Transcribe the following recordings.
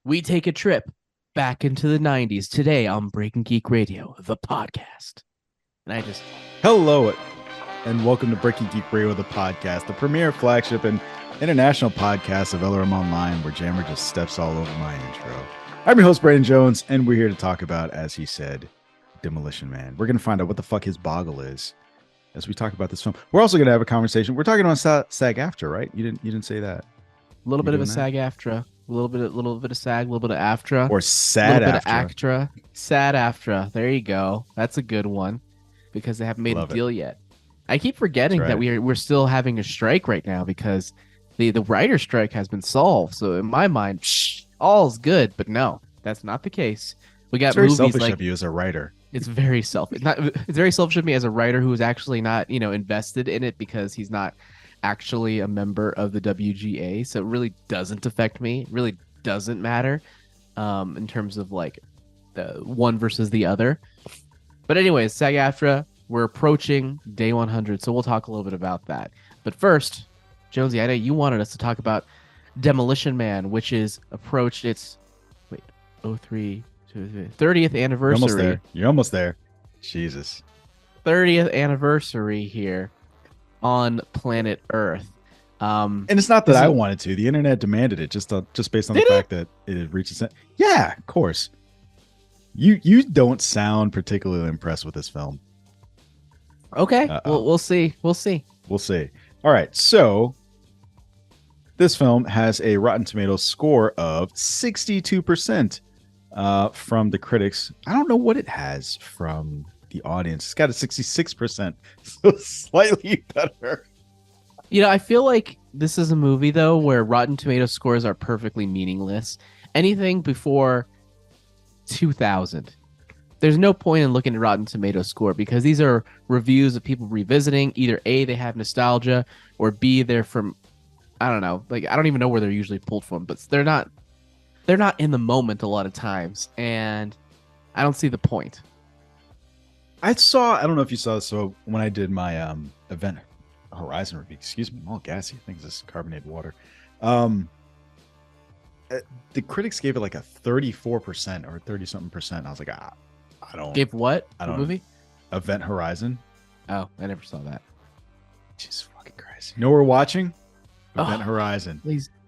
We take a trip back into the 90s today on Breaking Geek Radio, the podcast. And I just... Hello, and welcome to Breaking Geek Radio, the podcast, the premier flagship and international podcast of LRM Online, where Jammer just steps all over my intro. I'm your host, Brandon Jones, and we're here to talk about, as he said, Demolition Man. We're going to find out what the fuck his boggle is as we talk about this film. We're also going to have a conversation. We're talking about SAG-AFTRA, right? You didn't say that. A little bit of a SAG-AFTRA. A little bit of SAG, a little bit of AFTRA. Or SAD-AFTRA. A little bit of ACTRA. SAD-AFTRA. There you go. That's a good one because they haven't made a deal yet. I keep forgetting that we're still having a strike right now because the writer strike has been solved. So in my mind, all's good. But no, that's not the case. We got very movies selfish like of you as a writer. It's very selfish. It's very selfish of me as a writer who is actually not, invested in it because he's not actually a member of the WGA, so it really doesn't affect me. It really doesn't matter in terms of like the one versus the other. But anyways, SAG-AFTRA, we're approaching day 100, so we'll talk a little bit about that. But first, Jonesy, I know you wanted us to talk about Demolition Man, which is approached its 30th anniversary. You're almost there. Jesus. 30th anniversary here on planet Earth. And it's not that I wanted to. The internet demanded it just based on the fact that it reaches it. Yeah, of course. You don't sound particularly impressed with this film. Okay. Well, we'll see. We'll see. All right. So this film has a Rotten Tomatoes score of 62% from the critics. I don't know what it has from the audience. It's got a 66%, so slightly better. I feel like this is a movie though where Rotten Tomatoes scores are perfectly meaningless. Anything before 2000, there's no point in looking at Rotten Tomatoes score because these are reviews of people revisiting. Either A, they have nostalgia, or B, they're from, I don't know, like I don't even know where they're usually pulled from, but they're not in the moment a lot of times, and I don't see the point. I don't know if you saw this, so when I did my Event Horizon review, excuse me, I'm all gassy. I think this is carbonated water. The critics gave it like a 34% or 30-something percent. I was like, I don't... Give what? I don't... movie? Event Horizon. Oh, I never saw that. Jesus fucking Christ. You know we're watching? Event Horizon.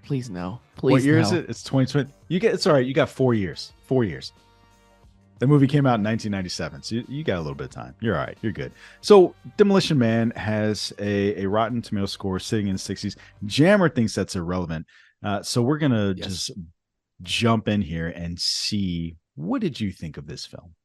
Please no. Please What year no. is it? It's 2020. It's all right. You got 4 years. 4 years. The movie came out in 1997, so you got a little bit of time. You're all right. You're good. So Demolition Man has a Rotten Tomato score sitting in the 60s. Jammer thinks that's irrelevant. So we're going to just jump in here and see, what did you think of this film?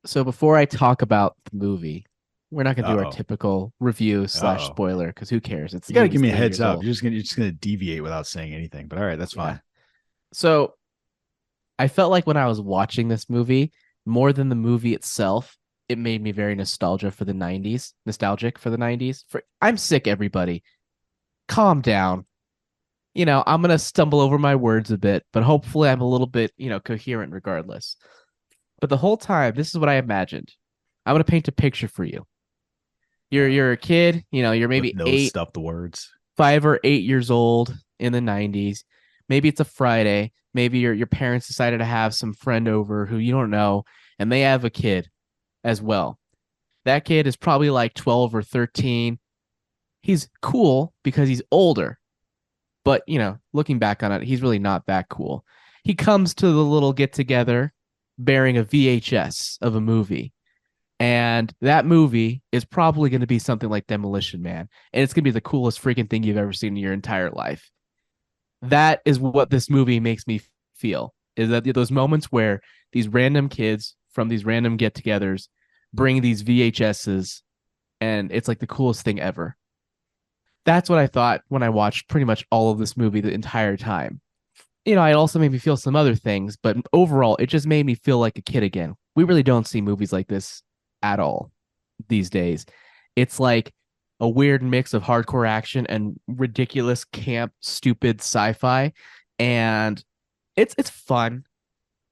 So before I talk about the movie, we're not going to do our typical review / spoiler because who cares? You got to give me a heads up. You're just going to deviate without saying anything. But all right, that's fine. So I felt like when I was watching this movie, more than the movie itself, it made me very nostalgic for the 90s. I'm sick, everybody. Calm down. I'm going to stumble over my words a bit, but hopefully I'm a little bit, coherent regardless. But the whole time, this is what I imagined. I'm going to paint a picture for you. You're a kid, you're maybe with no stuff the words. 5 or 8 years old in the 90s. Maybe it's a Friday. Maybe your parents decided to have some friend over who you don't know, and they have a kid as well. That kid is probably like 12 or 13. He's cool because he's older. But, looking back on it, he's really not that cool. He comes to the little get-together bearing a VHS of a movie. And that movie is probably going to be something like Demolition Man. And it's going to be the coolest freaking thing you've ever seen in your entire life. That is what this movie makes me feel, is that those moments where these random kids from these random get-togethers bring these VHSs, and it's like the coolest thing ever. That's what I thought when I watched pretty much all of this movie the entire time. It also made me feel some other things, but overall, it just made me feel like a kid again. We really don't see movies like this at all these days. It's like a weird mix of hardcore action and ridiculous camp stupid sci-fi, and it's fun,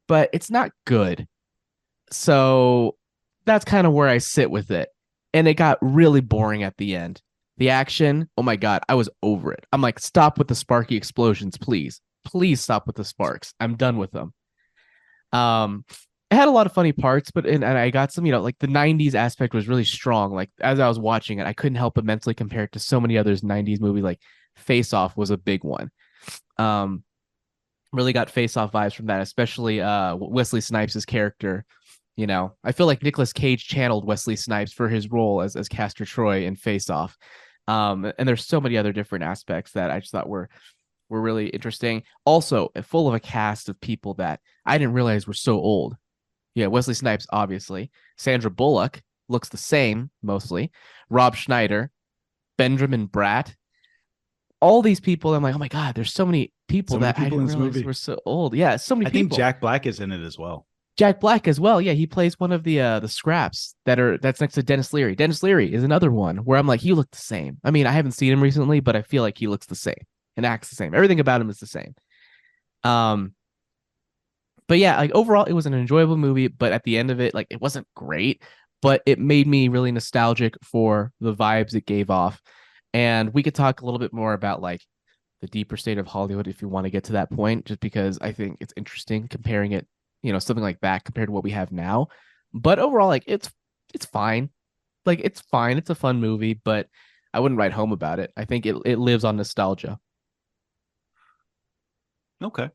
but it's not good. So that's kind of where I sit with it. And it got really boring at the end. The action, oh my God, I was over it. I'm like, stop with the sparky explosions, please. please stop with the sparks. I'm done with them. It had a lot of funny parts, but and I got some, like the 90s aspect was really strong. Like as I was watching it, I couldn't help but mentally compare it to so many others 90s movies. Like Face Off was a big one. Really got Face Off vibes from that, especially Wesley Snipes' character. I feel like Nicolas Cage channeled Wesley Snipes for his role as Castor Troy in Face Off. And there's so many other different aspects that I just thought were really interesting. Also, full of a cast of people that I didn't realize were so old. Yeah, Wesley Snipes, obviously. Sandra Bullock looks the same, mostly. Rob Schneider, Benjamin Bratt. All these people, I'm like, oh my God, there's so many people that I didn't realize were so old. Yeah, so many people. I think Jack Black is in it as well. Jack Black as well. Yeah, he plays one of the scraps that's next to Dennis Leary. Dennis Leary is another one where I'm like, he looked the same. I mean, I haven't seen him recently, but I feel like he looks the same and acts the same. Everything about him is the same. But yeah, like overall, it was an enjoyable movie. But at the end of it, like it wasn't great, but it made me really nostalgic for the vibes it gave off. And we could talk a little bit more about like the deeper state of Hollywood if you want to get to that point, just because I think it's interesting comparing it, something like that compared to what we have now. But overall, like it's fine. Like it's fine. It's a fun movie, but I wouldn't write home about it. I think it lives on nostalgia. Okay.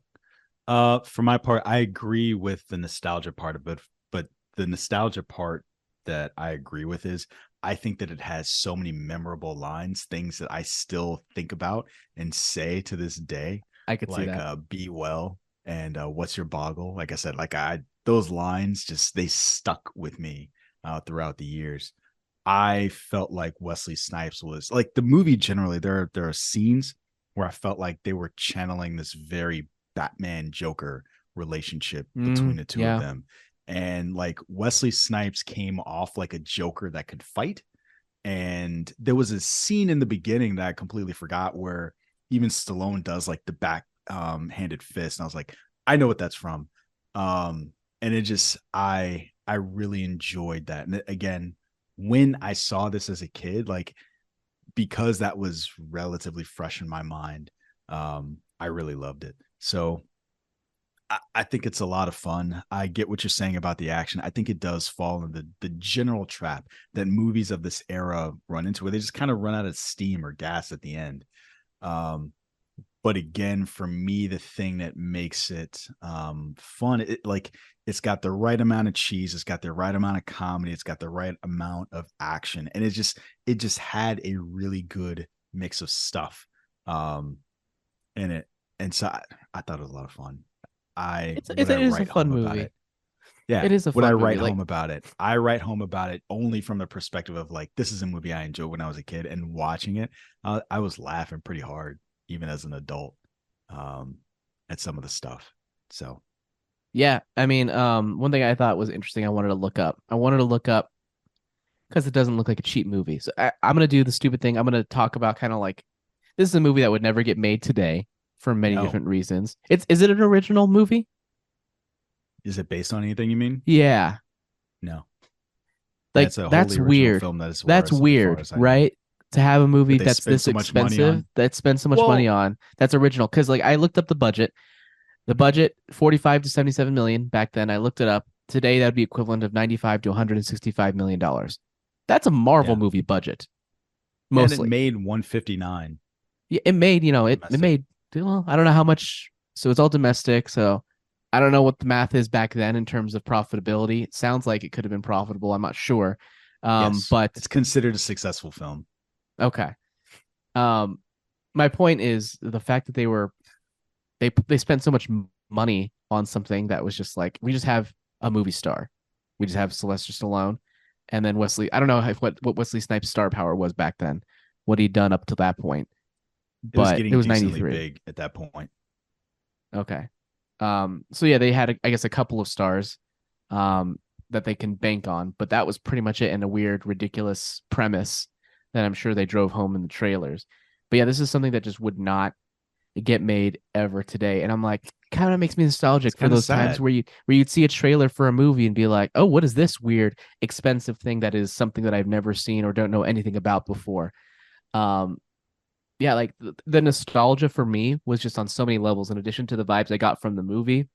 For my part, I agree with the nostalgia part of it, but the nostalgia part that I agree with is I think that it has so many memorable lines, things that I still think about and say to this day. I could see that. Be well and what's your boggle? Like I said, those lines they stuck with me throughout the years. I felt like Wesley Snipes was like the movie generally. There are scenes where I felt like they were channeling this very Batman Joker relationship between the two of them. And like Wesley Snipes came off like a Joker that could fight. And there was a scene in the beginning that I completely forgot where even Stallone does like the back handed fist. And I was like, I know what that's from. And it just, I really enjoyed that. And again, when I saw this as a kid, like, because that was relatively fresh in my mind, I really loved it. So I think it's a lot of fun. I get what you're saying about the action. I think it does fall in the general trap that movies of this era run into, where they just kind of run out of steam or gas at the end. But again, for me, the thing that makes it fun, it's got the right amount of cheese, it's got the right amount of comedy, it's got the right amount of action, and it just had a really good mix of stuff in it. And so I thought it was a lot of fun. It is a fun movie. Yeah, it is a fun movie. Would I write home about it? I write home about it only from the perspective of like, this is a movie I enjoyed when I was a kid, and watching it, I was laughing pretty hard even as an adult at some of the stuff. So yeah, I mean, one thing I thought was interesting, I wanted to look up because it doesn't look like a cheap movie. So I'm gonna do the stupid thing. I'm gonna talk about kind of like, this is a movie that would never get made today for many different reasons. Is it an original movie? Is it based on anything, you mean? Yeah. No. Like that's weird. Film that's weird, right? To have a movie that's this expensive, that spends so much money on, that's original. Because like I looked up the budget. The budget 45 to 77 million back then. I looked it up. Today that'd be equivalent of 95 to 165 million dollars. That's a Marvel movie budget. Mostly. And it made 159. Yeah, it made, it made, well, I don't know how much. So it's all domestic. So I don't know what the math is back then in terms of profitability. It sounds like it could have been profitable. I'm not sure. Yes, but it's considered a successful film. Okay. My point is the fact that they spent so much money on something that was just like, we just have a movie star. We just have Sylvester Stallone, and then Wesley. I don't know what Wesley Snipes' star power was back then, what he'd done up to that point. But it was 93 big at that point. Okay. So yeah, they had, I guess, a couple of stars that they can bank on, but that was pretty much it, and a weird, ridiculous premise that I'm sure they drove home in the trailers. But yeah, this is something that just would not get made ever today. And I'm like, kind of makes me nostalgic for those times where you'd see a trailer for a movie and be like, oh, what is this weird, expensive thing that is something that I've never seen or don't know anything about before? yeah, like the nostalgia for me was just on so many levels, in addition to the vibes I got from the movie,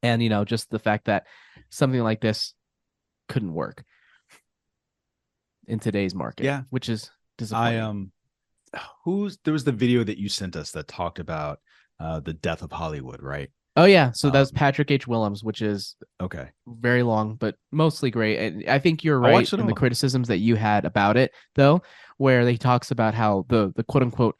and just the fact that something like this couldn't work in today's market, Yeah, which is I disappointing. there was the video that you sent us that talked about the death of Hollywood, right? Oh yeah, so that was Um, Patrick H. Willems, which is okay, very long, but mostly great. And I think you're I right watched it in the all. criticisms that you had about it, though, where he talks about how the quote unquote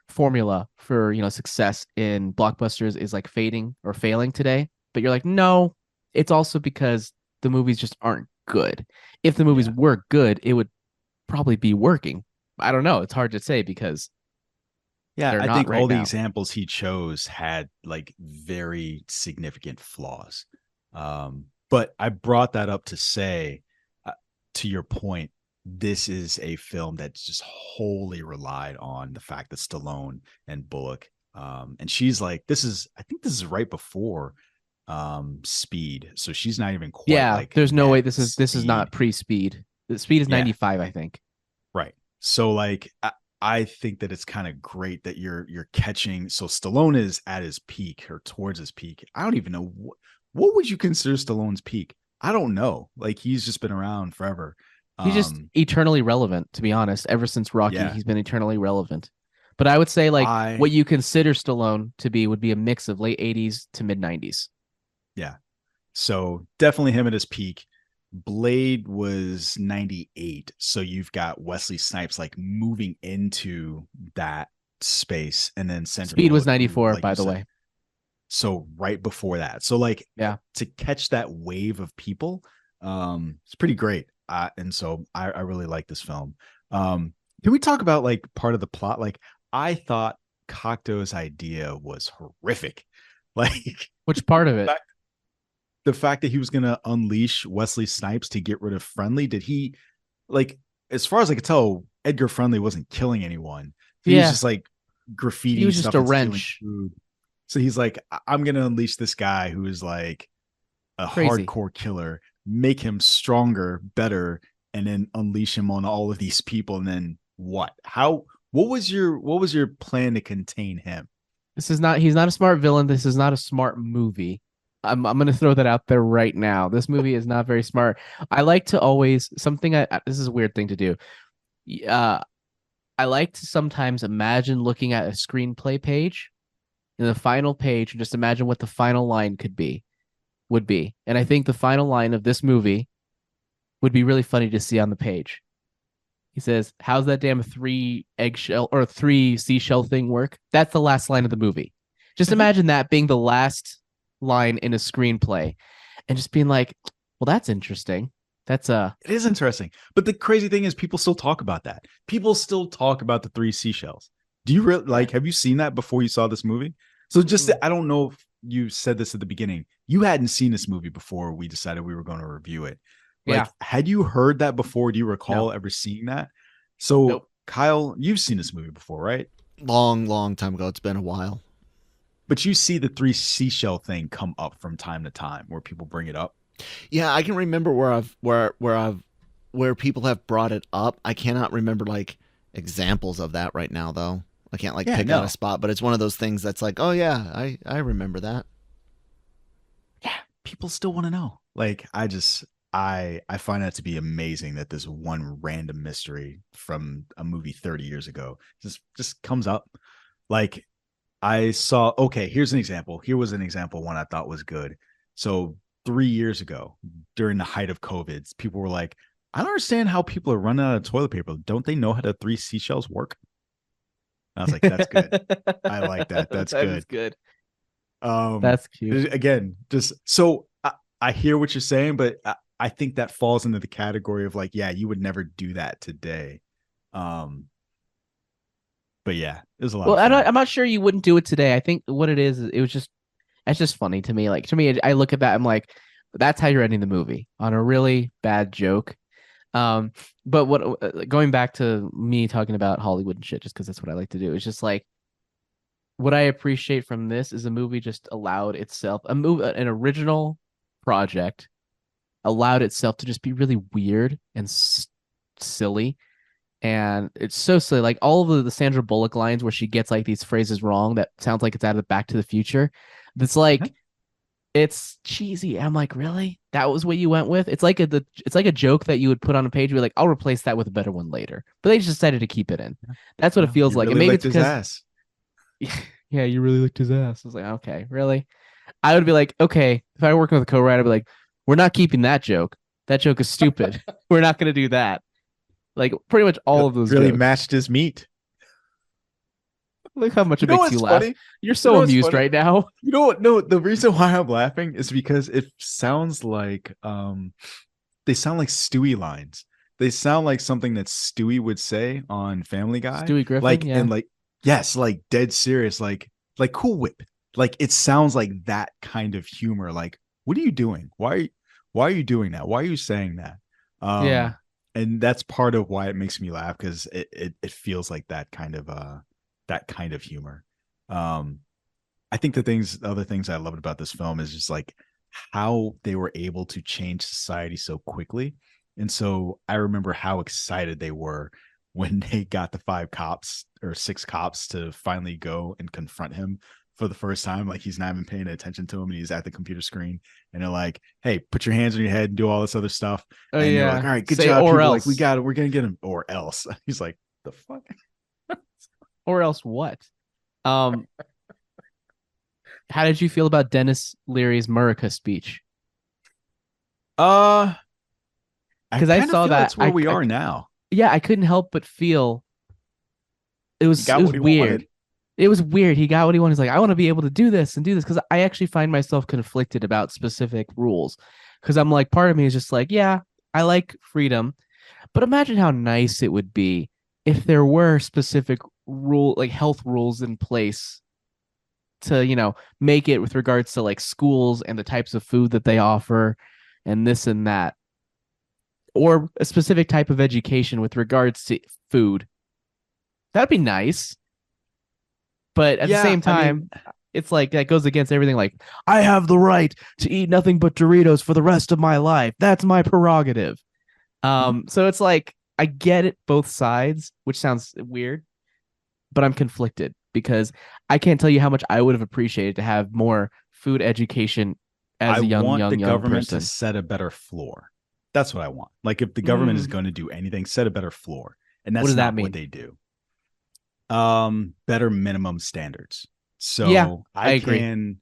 formula for success in blockbusters is like fading or failing today. But you're like, no, it's also because the movies just aren't good. If the movies Yeah, were good, it would probably be working. I don't know. It's hard to say because yeah. they're I not think all right the now. examples he chose had like very significant flaws. But I brought that up to say, uh, to your point, this is a film that's just wholly relied on the fact that Stallone and Bullock, and she's like, I think this is right before Speed, so she's not even quite Yeah, like there's no way met this is not Speed. pre-speed. The speed is Yeah, 95, I think. right. So like I think that it's kind of great that you're catching. So Stallone is at his peak or towards his peak. I don't even know what would you consider Stallone's peak? I don't know. Like he's just been around forever. He's just Um, eternally relevant, to be honest. Ever since Rocky, yeah, he's been eternally relevant. But I would say like I what you consider Stallone to be would be a mix of late 80s to mid 90s. yeah. So definitely him at his peak. Blade was 98. So you've got Wesley Snipes like moving into that space, and then Sandra Speed was Bullock, who, 94, like by you the said, way. so right before that. So like Yeah. to catch that wave of people, it's pretty great. And so I really like this film. Um, can we talk about like part of the plot? Like I thought Cocteau's idea was horrific. Like Which part of it? fact, the fact that he was gonna unleash Wesley Snipes to get rid of Friendly, did he like as far as I could tell, Edgar Friendly wasn't killing anyone. He was Yeah. just like He graffitiing was just stuff a and stealing wrench. food. So he's like, I'm gonna unleash this guy who is like a Crazy. hardcore killer, make him stronger, better, and then unleash him on all of these people. And then what? What was your plan to contain him? He's not a smart villain. This is not a smart movie. I'm gonna throw that out there right now. This movie is not very smart. I like to always something this is a weird thing to do. Uh I like to sometimes imagine looking at a screenplay page and the final page and just imagine what the final line would be. And I think the final line of this movie would be really funny to see on the page. He says, "How's that damn three eggshell or three seashell thing work?" That's the last line of the movie. Just imagine that being the last line in a screenplay and just being like, "Well, that's interesting. That's It is interesting. But the crazy thing is people still talk about that. People still talk about the three seashells. Do you really yeah. like have you seen that before you saw this movie? So just Mm-mm. I don't know if you said this at the beginning. You hadn't seen this movie before we decided we were going to review it. Yeah. Like, had you heard that before? Do you No. recall ever seeing that? So, Nope. Kyle, you've seen this movie before, right? Long time ago. It's been a while. But you see the three seashell thing come up from time to time where people bring it up. Yeah, I can remember where people have brought it up. I cannot remember like examples of that right now though. I can't like Yeah, pick out a no. spot, but it's one of those things that's like, oh yeah, I remember that. Yeah, people still want to know. Like, I find that to be amazing that this one random mystery from a movie 30 years ago just comes up. Like I saw, okay, here's an example. Here was an example one I thought was good. So 3 years ago, during the height of COVID, people were like, I don't understand how people are running out of toilet paper. Don't they know how the three seashells work? And I was like, that's good. I like that. That's That is good. good. Um, That's cute. again, just so I hear what you're saying, but I think that falls into the category of like, yeah, you would never do that today. Um, but yeah, it was a lot Well, of fun. I'm not sure you wouldn't do it today. I think what it is it was just it's just funny to me. Like to me, I look at that, I'm like, that's how you're ending the movie on a really bad joke. Um, but what going back to me talking about Hollywood and shit, just because that's what I like to do. It's just like what I appreciate from this is a movie just allowed itself an original project allowed itself to just be really weird and silly And it's so silly. Like all of the Sandra Bullock lines where she gets like these phrases wrong that sounds like it's out of Back to the Future. That's like it's cheesy. I'm like, really? That was what you went with? It's like a joke that you would put on a page. Be like, I'll replace that with a better one later. But they just decided to keep it in. That's what it feels like. Really And maybe licked it's his because ass. yeah, you really licked his ass. I was like, okay, really? I would be like, okay, if I were working with a co-writer, I'd be like, we're not keeping that joke. That joke is stupid. We're not going to do that. Like pretty much all of those really jokes. matched his meat. Look how much it makes you laugh. Funny? You're so amused right now. You know what? No, the reason why I'm laughing is because it sounds like they sound like Stewie lines. They sound like something that Stewie would say on Family Guy. Stewie Griffin, like yeah. and like yes, like dead serious, like Cool Whip. Like it sounds like that kind of humor. Like, what are you doing? Why are you doing that? Why are you saying that? Yeah. And that's part of why it makes me laugh, because it feels like that kind of humor. I think the other things I loved about this film is just like how they were able to change society so quickly. And so I remember how excited they were when they got the 5 cops or 6 cops to finally go and confront him for the first time. Like he's not even paying attention to him and he's at the computer screen and they're like, hey, put your hands on your head and do all this other stuff. Oh, and yeah. you're like, all right, good Say, job. or People. else. Like, we got it. We're going to get him, or else. He's like, the fuck? Or else what? How did you feel about Dennis Leary's Murica speech? Because I saw that. That's where we are now. Yeah, I couldn't help but feel it was weird. It was weird. He got what he wanted. He's like, I want to be able to do this and do this, because I actually find myself conflicted about specific rules. Because I'm like, part of me is just like, yeah, I like freedom, but imagine how nice it would be if there were specific like health rules in place to, you know, make it with regards to like schools and the types of food that they offer and this and that, or a specific type of education with regards to food. That'd be nice. But at the same time, it's like that goes against everything. Like, I have the right to eat nothing but Doritos for the rest of my life. That's my prerogative. So it's like, I get it both sides, which sounds weird, but I'm conflicted because I can't tell you how much I would have appreciated to have more food education as a young government person. To set a better floor. That's what I want. Like, if the government is going to do anything, set a better floor. And that's not what they do. Better minimum standards. So yeah, I agree.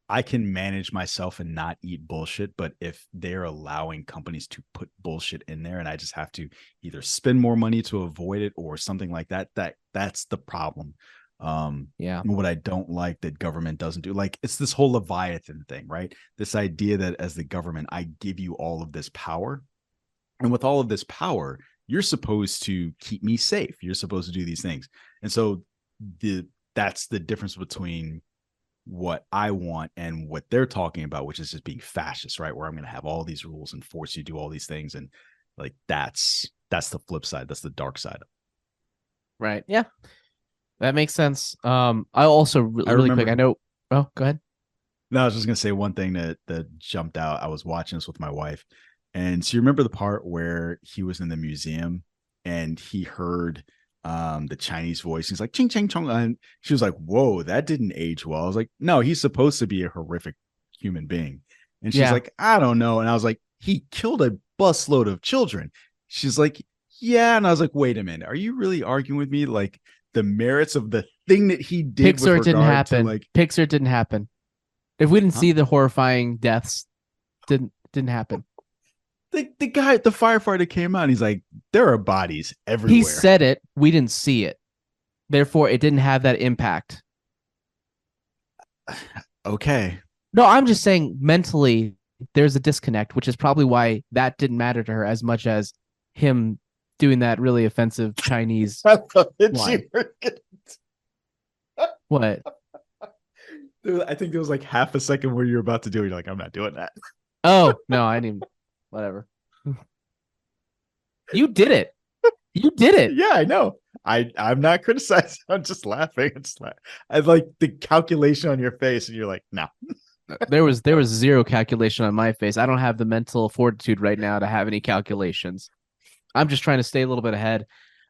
I can manage myself and not eat bullshit, but if they're allowing companies to put bullshit in there and I just have to either spend more money to avoid it or something like that, that's the problem. What I don't like that government doesn't do, like, it's this whole Leviathan thing, right? This idea that as the government, I give you all of this power, and with all of this power, you're supposed to keep me safe. You're supposed to do these things. And so that's the difference between what I want and what they're talking about, which is just being fascist, right? Where I'm going to have all these rules and force you to do all these things. And like, that's the flip side. That's the dark side. Right. Yeah. That makes sense. I also really quick, I know. Oh, go ahead. No, I was just going to say one thing that jumped out. I was watching this with my wife. And so you remember the part where he was in the museum and he heard the Chinese voice. He's like, ching, ching, chong. And she was like, whoa, that didn't age well. I was like, no, he's supposed to be a horrific human being. And she's like, I don't know. And I was like, he killed a busload of children. She's like, yeah. And I was like, wait a minute. Are you really arguing with me? Like, the merits of the thing that he did Pixar didn't happen. Pixar didn't happen. If we didn't see the horrifying deaths, didn't happen. The guy, the firefighter came out and he's like, there are bodies everywhere. He said it. We didn't see it. Therefore, it didn't have that impact. Okay. No, I'm just saying mentally there's a disconnect, which is probably why that didn't matter to her as much as him doing that really offensive Chinese line. What? I think there was like half a second where you're about to do it. You're like, I'm not doing that. Oh, no, I didn't. Whatever. You did it. You did it. Yeah, I know. I'm not criticizing. I'm just laughing. I like the calculation on your face, and you're like, no. There was zero calculation on my face. I don't have the mental fortitude right now to have any calculations. I'm just trying to stay a little bit ahead.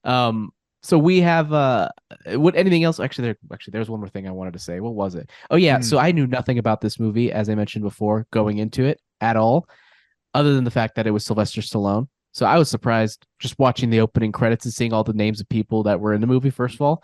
So we have what anything else? There's one more thing I wanted to say. What was it? Oh yeah, so I knew nothing about this movie, as I mentioned before, going into it at all, other than the fact that it was Sylvester Stallone. So I was surprised just watching the opening credits and seeing all the names of people that were in the movie, first of all.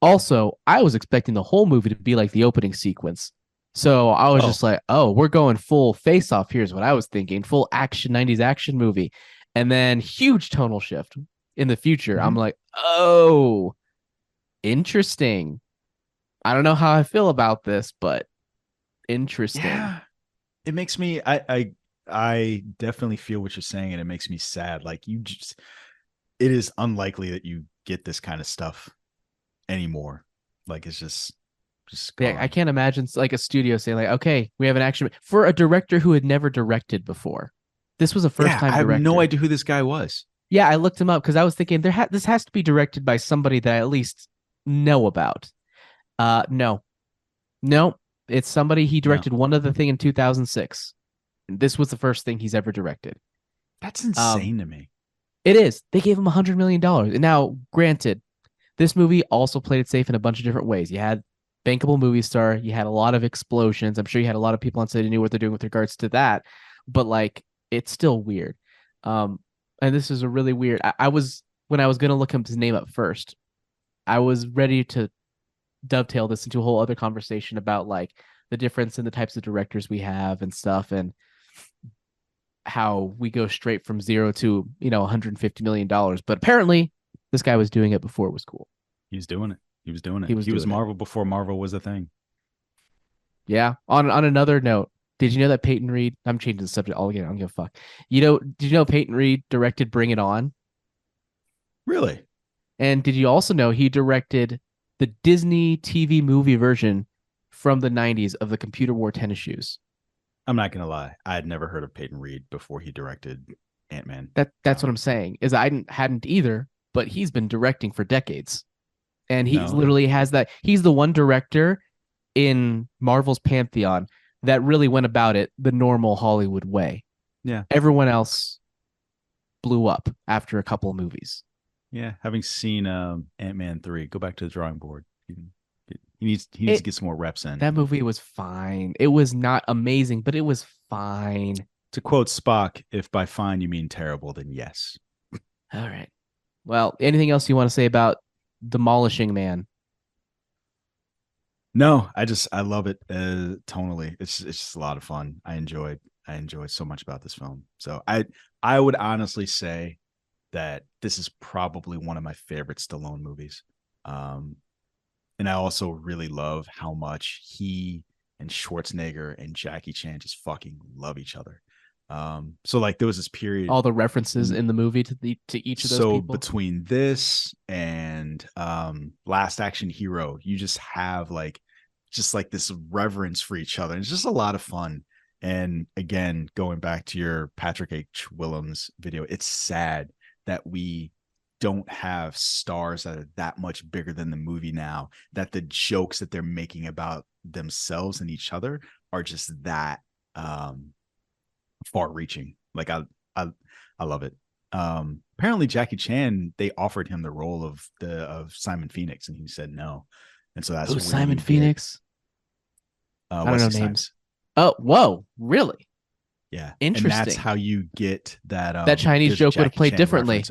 Also, I was expecting the whole movie to be like the opening sequence. So I was just like, oh, we're going full face off. Here's what I was thinking. Full action 90s action movie. And then huge tonal shift in the future. I'm like, oh, interesting. I don't know how I feel about this, but interesting. Yeah. It makes me I definitely feel what you're saying, and it makes me sad. Like it is unlikely that you get this kind of stuff anymore. Like it's just Yeah, gone. I can't imagine like a studio saying like, okay, we have an action for a director who had never directed before. This was a first time director. I have no idea who this guy was. Yeah, I looked him up because I was thinking this has to be directed by somebody that I at least know about. No, it's somebody he directed one other thing in 2006. This was the first thing he's ever directed. That's insane to me. It is. They gave him $100 million. And now, granted, this movie also played it safe in a bunch of different ways. You had bankable movie star. You had a lot of explosions. I'm sure you had a lot of people on set who knew what they're doing with regards to that. But like, it's still weird. And this is a really weird. I was when I was gonna look his name up first, I was ready to dovetail this into a whole other conversation about like the difference in the types of directors we have and stuff, and how we go straight from zero to $150 million. But apparently, this guy was doing it before it was cool. He was doing it. He was doing it. He was Marvel before Marvel was a thing. Yeah. On another note, did you know that Peyton Reed? I'm changing the subject all again. I don't give a fuck. Did you know Peyton Reed directed Bring It On? Really? And did you also know he directed the Disney TV movie version from the 90s of the Computer Wore Tennis Shoes? I'm not gonna lie. I had never heard of Peyton Reed before he directed Ant-Man. That's what I'm saying. Is I hadn't either, but he's been directing for decades. And literally has that. He's the one director in Marvel's pantheon that really went about it the normal Hollywood way. Yeah. Everyone else blew up after a couple of movies. Yeah. Having seen Ant-Man 3, go back to the drawing board. He needs to get some more reps in. That movie was fine. It was not amazing, but it was fine. To quote Spock, if by fine you mean terrible, then yes. All right. Well, anything else you want to say about Demolishing Man? No, I love it tonally. It's just a lot of fun. I enjoyed so much about this film. So I would honestly say that this is probably one of my favorite Stallone movies. And I also really love how much he and Schwarzenegger and Jackie Chan just fucking love each other. So like there was this period, all the references in the movie to each of those people. So between this and Last Action Hero, you just have like this reverence for each other. It's just a lot of fun. And again, going back to your Patrick H. Willems video, it's sad that we don't have stars that are that much bigger than the movie now, that the jokes that they're making about themselves and each other are just that far reaching. Like I love it. Apparently Jackie Chan, they offered him the role of Simon Phoenix and he said no. And so that's Simon Phoenix. I don't know names. Oh, whoa, really? Yeah. Interesting. And that's how you get that that Chinese joke would have played differently.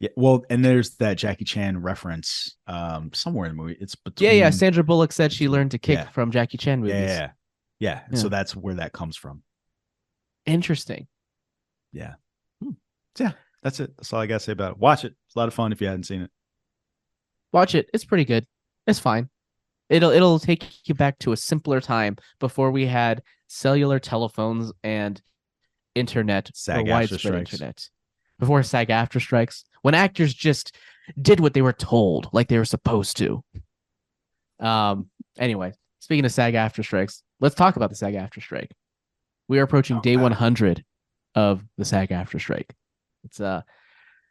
Yeah, well, and there's that Jackie Chan reference somewhere in the movie. It's between... Yeah. Sandra Bullock said she learned to kick from Jackie Chan movies. Yeah. So that's where that comes from. Interesting. Yeah. Yeah, that's it. That's all I got to say about it. Watch it. It's a lot of fun if you hadn't seen it. Watch it. It's pretty good. It's fine. It'll take you back to a simpler time before we had cellular telephones and internet, or widespread internet. Before SAG-AFTRA strikes, when actors just did what they were told, like they were supposed to. Anyway, speaking of SAG-AFTRA strikes, let's talk about the SAG-AFTRA strike. We are approaching day 100 of the SAG-AFTRA strike. It's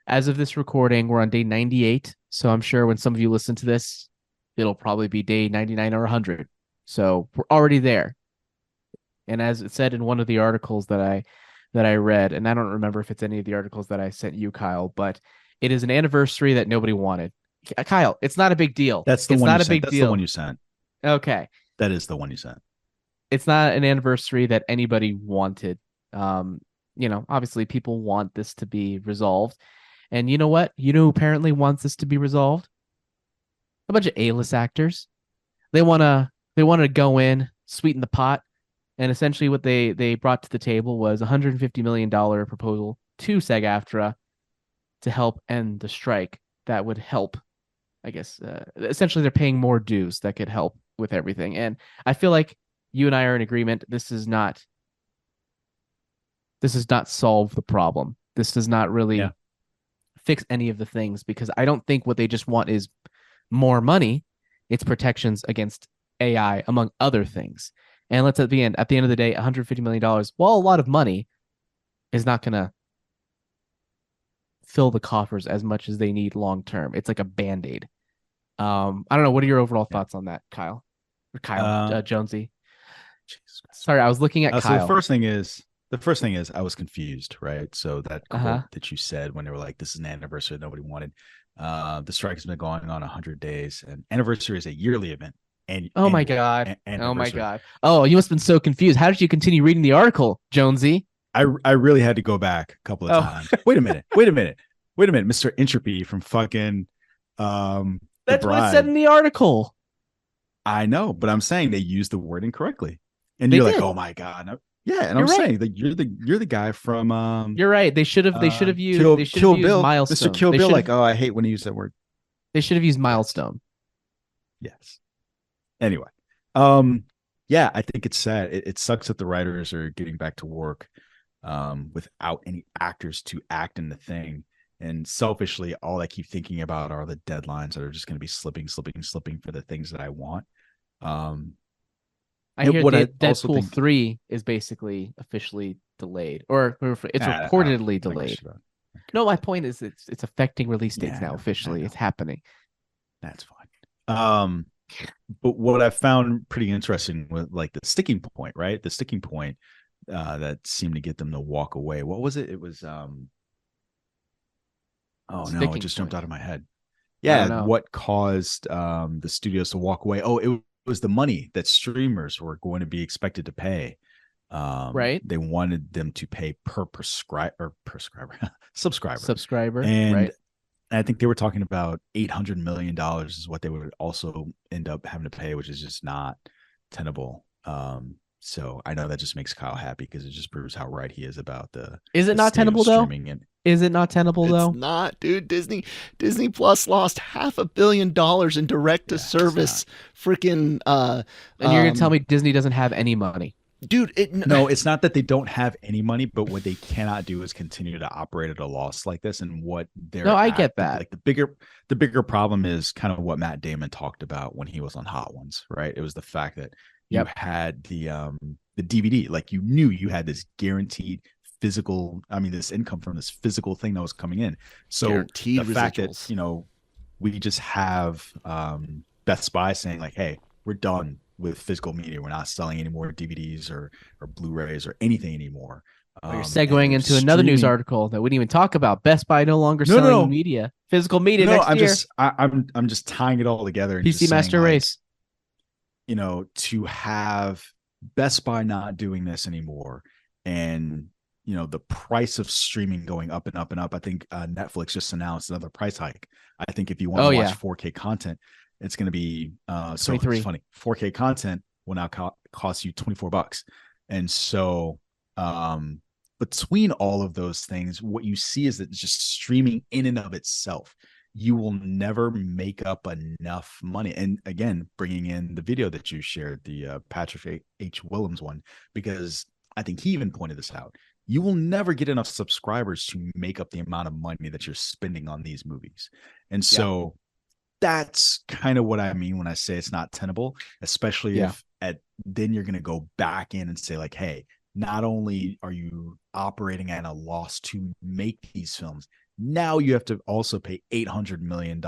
as of this recording, we're on day 98. So I'm sure when some of you listen to this, it'll probably be day 99 or 100. So we're already there. And as it said in one of the articles that I read, and I don't remember if it's any of the articles that I sent you, Kyle, but It is an anniversary that nobody wanted. Kyle, it's not a big deal. That's the it's one not you a sent. big That's deal. the one you sent. Okay. That is the one you sent. It's not an anniversary that anybody wanted. Obviously people want this to be resolved. And you know what? You know who apparently wants this to be resolved? A bunch of A-list actors. They wanna go in, sweeten the pot, and essentially what they brought to the table was $150 million proposal to SAG-AFTRA to help end the strike. That would help, I guess. Essentially, they're paying more dues that could help with everything. And I feel like you and I are in agreement. This does not solve the problem. This does not really fix any of the things, because I don't think what they just want is more money. It's protections against AI, among other things. And at the end of the day, $150 million, while a lot of money, is not going to fill the coffers as much as they need long term. It's like a Band-Aid. I don't know. What are your overall thoughts on that, Kyle? Jonesy. Sorry, I was looking at Kyle. So the first thing is I was confused, right? So that quote that you said when they were like, this is an anniversary that nobody wanted. The strike has been going on 100 days, and anniversary is a yearly event. And my God. Oh my God. Oh, you must have been so confused. How did you continue reading the article, Jonesy? I really had to go back a couple of times. Wait a minute, Mr. Entropy from fucking That's what it said in the article. I know, but I'm saying they used the word incorrectly. And they you're did. Like, oh my God. Yeah, and I'm saying that you're the guy from You're right. They should have used Kill Bill. Milestone. Mr. Kill Bill, like, oh, I hate when he used that word. They should have used Milestone. Yes. Anyway. Yeah, I think it's sad. It sucks that the writers are getting back to work without any actors to act in the thing. And selfishly, all I keep thinking about are the deadlines that are just going to be slipping for the things that I want. I hear Deadpool 3 is basically officially delayed, or it's reportedly delayed. No, my point is it's affecting release dates now officially. It's happening. That's fine. But what I found pretty interesting was like the sticking point, right? The sticking point that seemed to get them to walk away. What was it? It was it just jumped out of my head. Yeah, what caused the studios to walk away? Oh, it was the money that streamers were going to be expected to pay. Right. They wanted them to pay per subscriber. And right. I think they were talking about $800 million is what they would also end up having to pay, which is just not tenable. So I know that just makes Kyle happy because it just proves how right he is about the. Is it not tenable though? Is it not tenable though? It's not, dude. Disney Plus lost $500 million in direct to service. Freaking. And you're gonna tell me Disney doesn't have any money? Dude, no, it's not that they don't have any money, but what they cannot do is continue to operate at a loss like this. And what they're I get that. Like the bigger problem is kind of what Matt Damon talked about when he was on Hot Ones, right? It was the fact that you had the DVD, like you knew you had this guaranteed physical, this income from this physical thing that was coming in. So guaranteed the fact that we just have Best Buy saying like, hey, we're done with physical media. We're not selling any more DVDs or Blu-rays or anything anymore. You're segueing into another news article that we didn't even talk about. Best Buy no longer selling media, physical media next year. I'm just tying it all together. And PC Master Race. To have Best Buy not doing this anymore, and the price of streaming going up and up and up. I think Netflix just announced another price hike. I think if you want to watch 4K content, it's going to be so it's funny. 4K content will now cost you $24. And so between all of those things, what you see is that just streaming in and of itself, you will never make up enough money. And again, bringing in the video that you shared, the Patrick H. Willems one, because I think he even pointed this out. You will never get enough subscribers to make up the amount of money that you're spending on these movies. And so that's kind of what I mean when I say it's not tenable, especially if then you're going to go back in and say like, hey, not only are you operating at a loss to make these films, now you have to also pay $800 million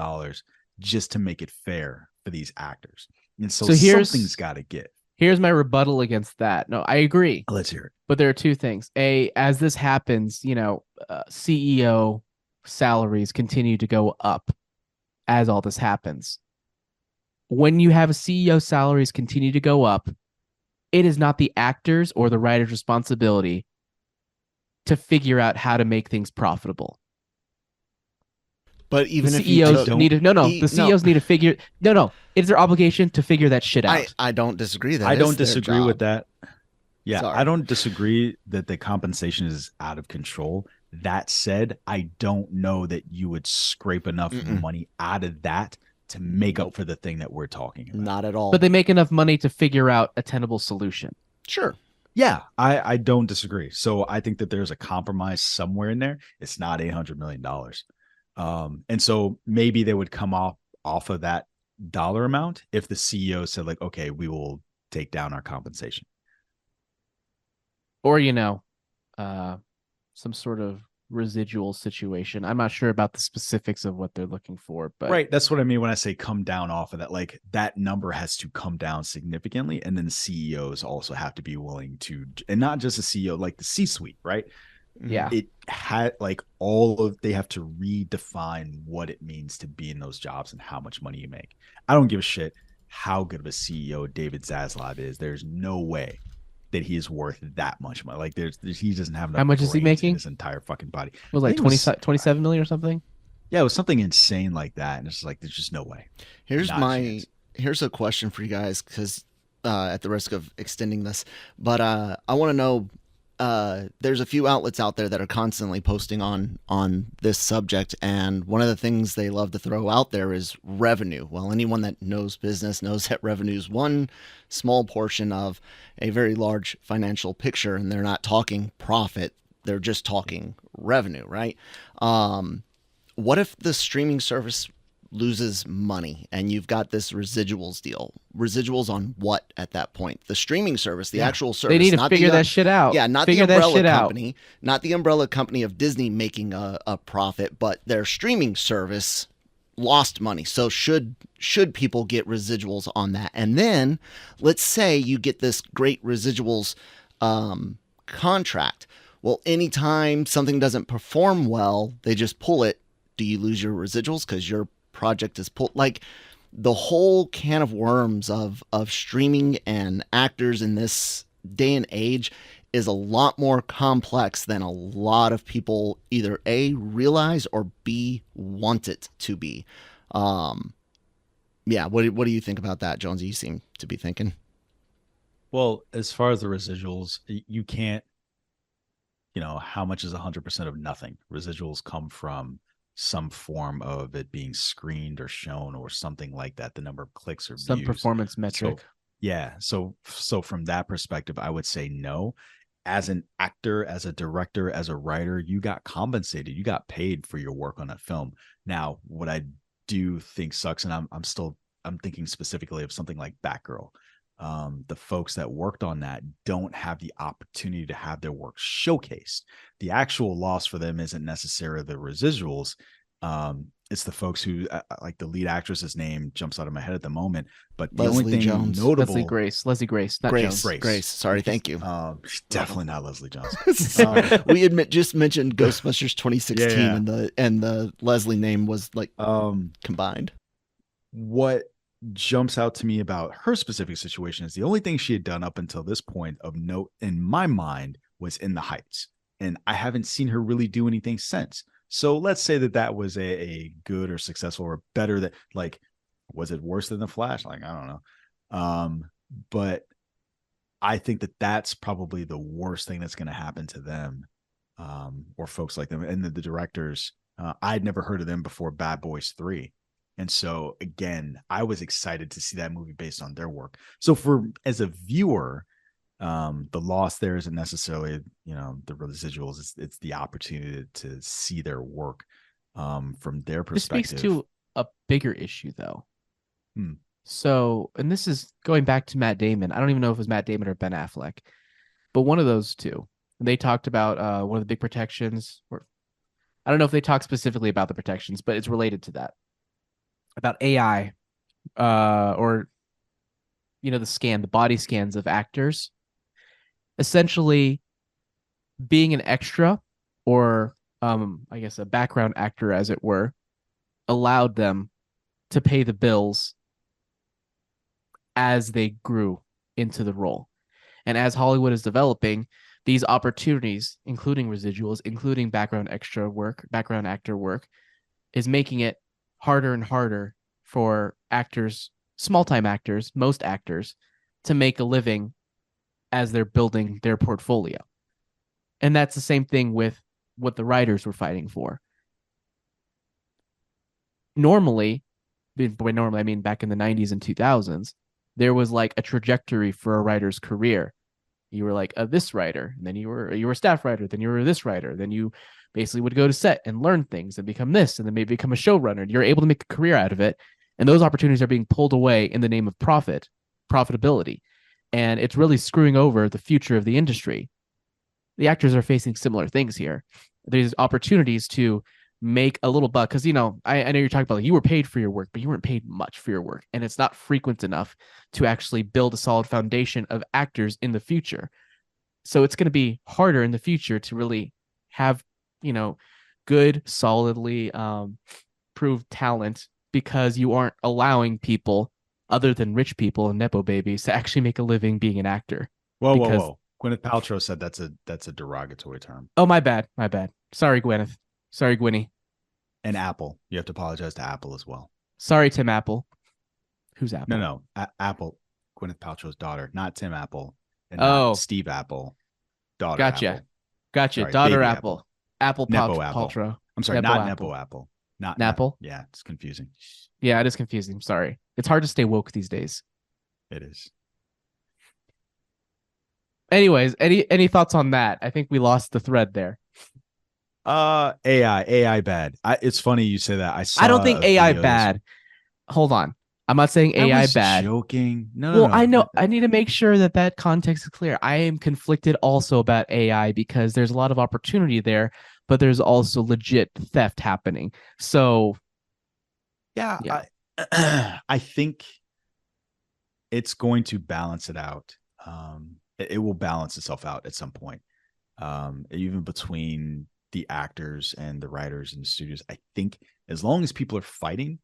just to make it fair for these actors. And so something's got to give. Here's my rebuttal against that. No, I agree. Let's hear it. But there are two things. As this happens, CEO salaries continue to go up as all this happens. When you have a CEO salaries continue to go up, it is not the actors or the writer's responsibility to figure out how to make things profitable. But even the if CEOs need to the CEOs need to figure it's their obligation to figure that shit out. I don't disagree. I don't disagree with that. Yeah, Sorry. I don't disagree that the compensation is out of control. That said, I don't know that you would scrape enough money out of that to make up for the thing that we're talking about. Not at all. But they make enough money to figure out a tenable solution. Sure. Yeah, I don't disagree. So I think that there's a compromise somewhere in there. It's not $800 million. And so maybe they would come off of that dollar amount if the CEO said, like, okay, we will take down our compensation. Or, some sort of residual situation. I'm not sure about the specifics of what they're looking for, but right. That's what I mean when I say come down off of that. Like, that number has to come down significantly. And then CEOs also have to be willing to, and not just a CEO, like the C-suite, right? Yeah. It had like they have to redefine what it means to be in those jobs and how much money you make. I don't give a shit how good of a CEO David Zaslav is. There's no way that he is worth that much money. Like he doesn't have enough. How much is he making? In his entire fucking body. It was like 27 million or something. Yeah, it was something insane like that. And it's like, there's just no way. Here's a question for you guys, because at the risk of extending this, but I want to know, there's a few outlets out there that are constantly posting on this subject, and one of the things they love to throw out there is revenue. Well, anyone that knows business knows that revenue is one small portion of a very large financial picture, and they're not talking profit, they're just talking revenue, right? What if the streaming service loses money and you've got this residuals deal? Residuals on what at that point? The streaming service, the actual service. They need to figure that shit out. Yeah, not the umbrella company, not the umbrella company of Disney making a profit, but their streaming service lost money. So should people get residuals on that? And then let's say you get this great residuals contract. Well, anytime something doesn't perform well, they just pull it. Do you lose your residuals because your project is pulled? Like, the whole can of worms of streaming and actors in this day and age is a lot more complex than a lot of people either A, realize, or B, want it to be. Yeah, what do you think about that, Jonesy? You seem to be thinking. Well, as far as the residuals, you can't, how much is 100% of nothing? Residuals come from some form of it being screened or shown or something like that, the number of clicks or some views. Performance metric. So from that perspective, I would say no. As an actor, as a director, as a writer, you got compensated, you got paid for your work on that film. Now, what I do think sucks, and I'm thinking specifically of something like Batgirl. The folks that worked on that don't have the opportunity to have their work showcased. The actual loss for them isn't necessarily the residuals. It's the folks who, like, the lead actress's name jumps out of my head at the moment, but the Leslie only thing Jones. notable, Leslie Grace, not Jones. Grace. Sorry, thank you. Definitely not Leslie Jones. We just mentioned Ghostbusters 2016, and the Leslie name was like combined. What jumps out to me about her specific situation is the only thing she had done up until this point of note in my mind was In the Heights, and I haven't seen her really do anything since. So let's say that was a good or successful or better, that, like, was it worse than The Flash? Like, I don't know. But I think that that's probably the worst thing that's going to happen to them, or folks like them. And the directors, I'd never heard of them before Bad Boys 3. And so, again, I was excited to see that movie based on their work. So as a viewer, the loss there isn't necessarily, the residuals. It's the opportunity to see their work from their perspective. This speaks to a bigger issue, though. So, and this is going back to Matt Damon. I don't even know if it was Matt Damon or Ben Affleck, but one of those two. They talked about one of the big protections, or I don't know if they talked specifically about the protections, but it's related to that. About AI, or the body scans of actors. Essentially, being an extra or I guess a background actor, as it were, allowed them to pay the bills as they grew into the role. And as Hollywood is developing, these opportunities, including residuals, including background extra work, background actor work, is making it harder and harder for actors, small-time actors, most actors, to make a living as they're building their portfolio. And that's the same thing with what the writers were fighting for. Normally, by normally I mean back in the 90s and 2000s, there was like a trajectory for a writer's career. You were like this writer, and then you were a staff writer, then you were this writer, then you basically would go to set and learn things and become this, and then maybe become a showrunner. You're able to make a career out of it, and those opportunities are being pulled away in the name of profitability, and it's really screwing over the future of the industry. The actors are facing similar things here. There's opportunities to make a little buck, because I know you're talking about like, you were paid for your work, but you weren't paid much for your work, and it's not frequent enough to actually build a solid foundation of actors in the future. So it's going to be harder in the future to really have good, solidly proved talent, because you aren't allowing people other than rich people and nepo babies to actually make a living being an actor. Whoa. Gwyneth Paltrow said that's a derogatory term. Oh, my bad. Sorry, Gwyneth. Sorry, Gwynny. And Apple. You have to apologize to Apple as well. Sorry, Tim Apple. Who's Apple? No. Apple, Gwyneth Paltrow's daughter, not Tim Apple. And not Steve Apple. Daughter Gotcha. Apple. Sorry, daughter Apple. Apple Nepo Paltrow. I'm sorry, Nepo not Apple. Nepo Apple. Not Napple? Yeah, it's confusing. Yeah, it is confusing. Sorry. It's hard to stay woke these days. It is. Anyways, any thoughts on that? I think we lost the thread there. AI bad. It's funny you say that. I don't think AI bad. Hold on. I'm not saying AI bad. Joking. No. I know. I need to make sure that context is clear. I am conflicted also about AI, because there's a lot of opportunity there, but there's also legit theft happening. So, yeah. I think it's going to balance it out. It will balance itself out at some point. Even between the actors and the writers and the studios, I think as long as people are fighting,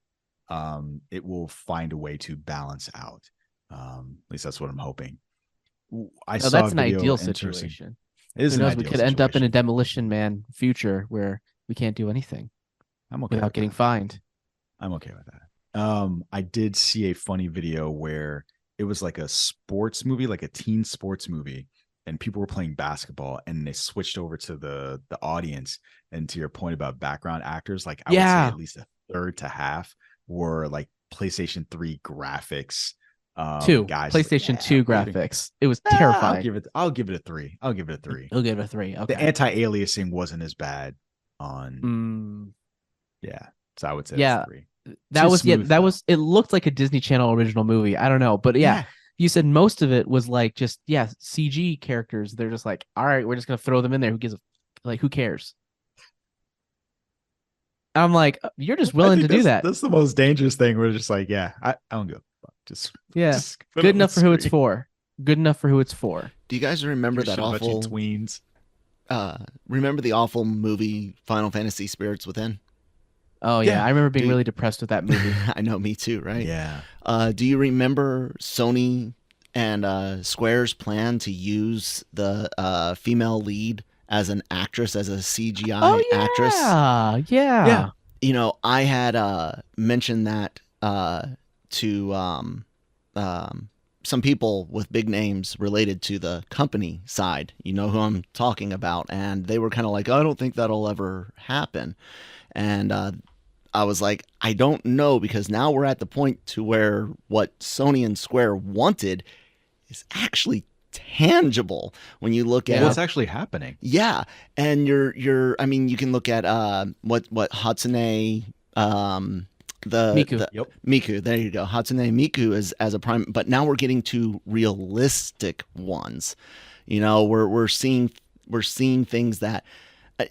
it will find a way to balance out. At least that's what I'm hoping. That's an ideal situation. It is. Who knows? We could end up in a Demolition Man future where we can't do anything. I'm okay without getting fined. I'm okay with that. I did see a funny video where it was like a sports movie, like a teen sports movie, and people were playing basketball, and they switched over to the audience. And to your point about background actors, like I would say at least a third to half were like PlayStation 3 graphics. Guys, PlayStation 2 graphics. It was terrifying. I'll give it a 3. You'll give it a 3. Okay. The anti-aliasing wasn't as bad on. Yeah, so I would say it's 3. It looked like a Disney Channel original movie. I don't know, but yeah. You said most of it was like just CG characters. They're just like, all right, we're just gonna throw them in there. Who cares? I'm like, you're just willing to do that. That's the most dangerous thing. We're just like, I don't go. Just good enough for who it's for. Good enough for who it's for. Do you guys remember that awful tweens? Remember the awful movie Final Fantasy Spirits Within? Oh yeah, I remember being really depressed with that movie. I know, me too, right? Yeah. Do you remember Sony and Square's plan to use the female lead as an actress, as a CGI actress? Yeah. I had mentioned that to some people with big names related to the company side. You know who I'm talking about, and they were kind of like, I don't think that'll ever happen. And I was like, I don't know, because now we're at the point to where what Sony and Square wanted is actually tangible when you look at what's actually happening. Yeah. And you can look at what Hatsune Miku, there you go. Hatsune Miku is as a prime, but now we're getting to realistic ones. We're seeing things that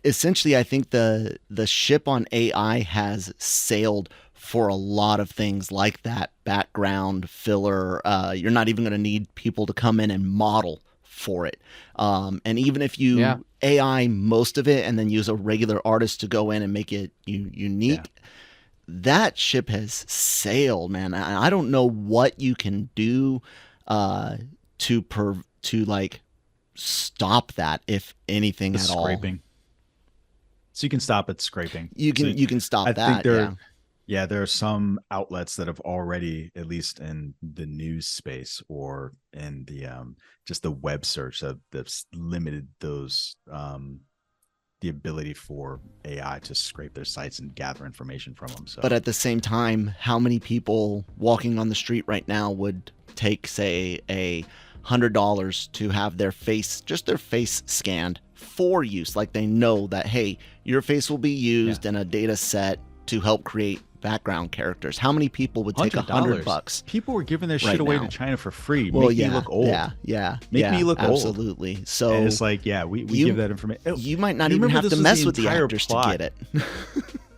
essentially, I think the ship on AI has sailed for a lot of things like that background filler. You're not even going to need people to come in and model for it. And even if you AI most of it and then use a regular artist to go in and make it unique, that ship has sailed, man. I don't know what you can do to like stop that, if anything at all. Scraping. So you can stop at scraping. You can stop that. There are some outlets that have already, at least in the news space or in the just the web search, that's limited those the ability for AI to scrape their sites and gather information from them. So, but at the same time, how many people walking on the street right now would take, say, $100 to have their face scanned for use? Like, they know that, hey, your face will be used in a data set to help create background characters. How many people would take $100? People were giving their shit away to China for free. Well, Make me look old. Make me look old. Absolutely. So and it's like, we give that information. You might not even have to mess with the actors to get it.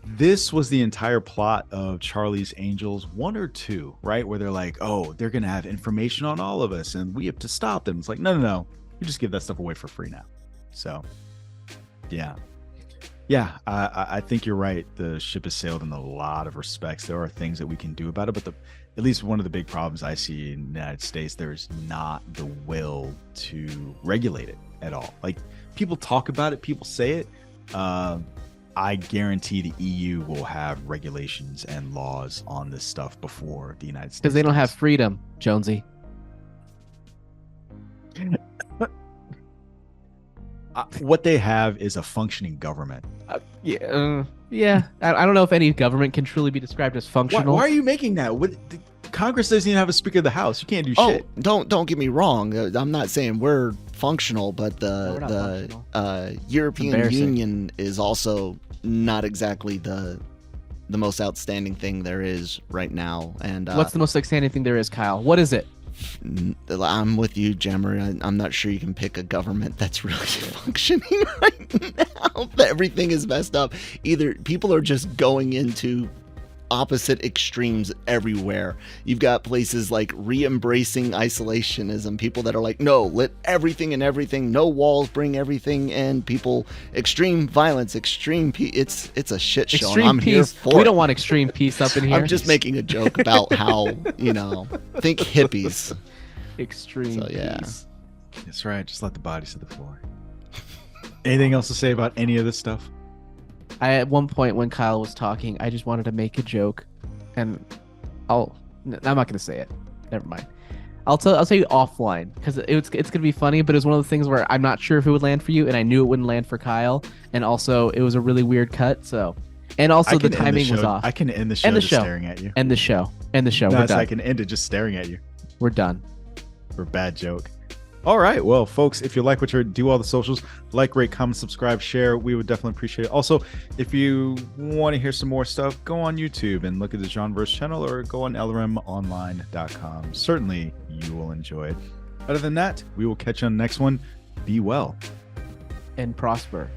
This was the entire plot of Charlie's Angels 1 or 2, right? Where they're like, oh, they're going to have information on all of us and we have to stop them. It's like, no. You just give that stuff away for free now. So, I think you're right. The ship has sailed in a lot of respects. There are things that we can do about it, but at least one of the big problems I see in the United States, there's not the will to regulate it at all. Like, people talk about it, people say it. I guarantee the EU will have regulations and laws on this stuff before the United States. Because they don't have freedom, Jonesy. What they have is a functioning government. I don't know if any government can truly be described as functional. Why are you making that? Congress doesn't even have a Speaker of the House. You can't do shit. Don't get me wrong. I'm not saying we're functional, but the European Union is also not exactly the most outstanding thing there is right now. And what's the most outstanding thing there is, Kyle? What is it? I'm with you, Jammer. I'm not sure you can pick a government that's really functioning right now. Everything is messed up. Either people are just going into opposite extremes everywhere. You've got places like re-embracing isolationism, people that are like, no, let everything and everything, no walls, bring everything in. People, extreme violence, extreme peace. It's a shit show. Extreme I'm peace. Here for we don't want extreme peace up in here. I'm just making a joke about how, think hippies. Extreme peace. That's right. Just let the bodies hit the floor. Anything else to say about any of this stuff? At one point when Kyle was talking, I just wanted to make a joke, and I'm not going to say it. Never mind. I'll tell you offline, because it's going to be funny, but it was one of the things where I'm not sure if it would land for you, and I knew it wouldn't land for Kyle, and also it was a really weird cut. So, and also the timing was off. I can end the show just staring at you. End the show. No, we're done. I can end it just staring at you. We're done. For a bad joke. All right. Well, folks, if you like what you're do all the socials, like, rate, comment, subscribe, share. We would definitely appreciate it. Also, if you want to hear some more stuff, go on YouTube and look at the Genreverse channel or go on lrmonline.com. Certainly, you will enjoy it. Other than that, we will catch you on the next one. Be well. And prosper.